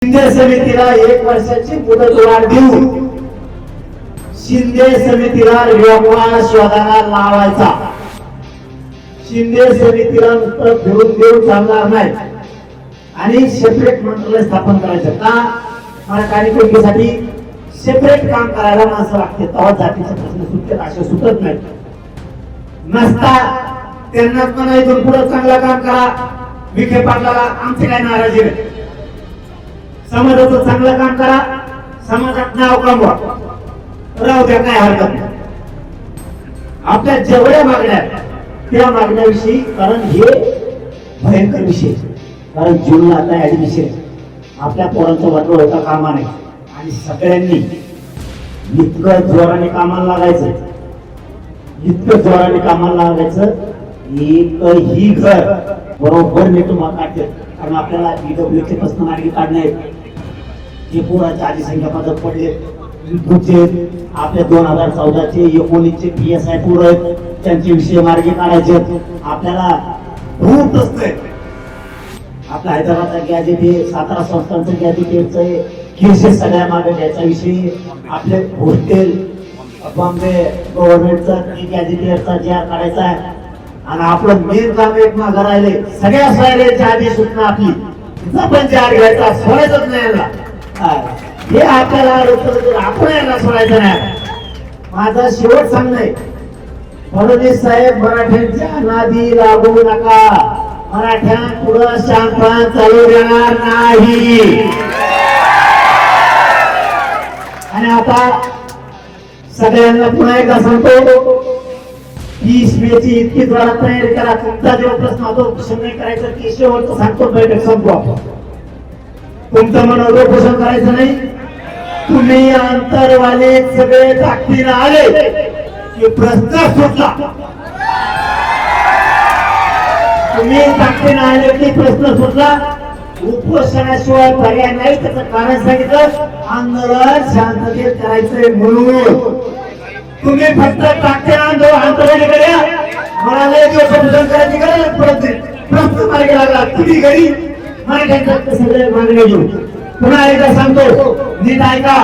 शिंदे समितीला 1 वर्षाची मुदतवाढ देऊन शिंदे समितीला लोकपाल शोधाला लावायचा. शिंदे समितीला नुसतं फिरून देऊन चालणार नाही आणि सेपरेट मंत्रालय स्थापन करायचं. का? मराठी कोणतीसाठी सेपरेट काम करायला माणसं लागते, तेव्हा जातीचे प्रश्न सुटतात, असे सुटत नाही. नसता त्यांना पण इथून पुढे चांगलं काम करा. विखे पाटलाला आमची काय नाराजी नाही. समाजाचं चांगलं काम करा, समाजात नाव कमवा, राहू द्या, काय हरकत नाही. आपल्या जेवढ्या मागण्या त्या मागण्याविषयी, कारण हे भयंकर विषय, कारण जूनला आता ऍडमिशन आपल्या पोरांचं वाटलं होता कामा नाही आणि सगळ्यांनी इतकं जोराने कामाला लागायचं, इतकं जोराने कामाला लागायचं. एकही घर बरोबर मी तुम्हाला काढते, कारण आपल्याला ईडब्ल्यूचे प्रश्न मार्गी काढणे आहेत. जे पोराच्या आधी संख्या पदक पडले आपल्या 2014चे 19चे PSI पूर आहेत, त्यांचे विषय मार्गी काढायचे. आपल्याला खूप असतंय. आपल्या हैदराबादचा गॅजेट आहे, सातारा संस्थांचं गॅजेट आहे, केसेस सगळ्या मागे घ्यायचा विषय. आपले हॉस्टेल बॉम्बे गव्हर्नमेंटचा गॅजेटियरचा JR काढायचा आहे. आणि आपलं मेन काम एक मागं राहिले, सगळ्या सोयऱ्याच्या आधी सूचना आपली पण JR घ्यायचा, सोडायचंच नाही याला. हे आपल्याला आपण याला सोडायचं नाही. माझा शेवट सांगणं, फडणवीस साहेब मराठ्यांच्या नादी लागू नका. मराठ्या पुढं शांतपण चालू देणार नाही. आणि आता सगळ्यांना पुन्हा एकदा सांगतो, 30 मेची इतकी जोरात तयारी करा. तुमचा जो प्रश्न होतो नाही करायचं की शेवटचं सांगतो, बैठक संपू आपण. तुमचं मन उपोषण करायचं नाही. तुम्ही अंतरवाले सगळे ताकदीने आले की प्रश्न सुटला. तुम्ही ताकदीने आले की प्रश्न सुटला. उपोषणाशिवाय पर्याय नाही. त्याचं कारण सांगितलं, आंदोलन शांततेत करायचंय म्हणून. तुम्ही फक्त ताकदीने अंतरवालीकडे म्हणाले की उपोषण करायची गरज प्रश्न मार्गी लागला. तुम्ही घरी मराठ्यांच्या सगळे मागणी घेऊ. पुन्हा एकदा सांगतो, नीट ऐका.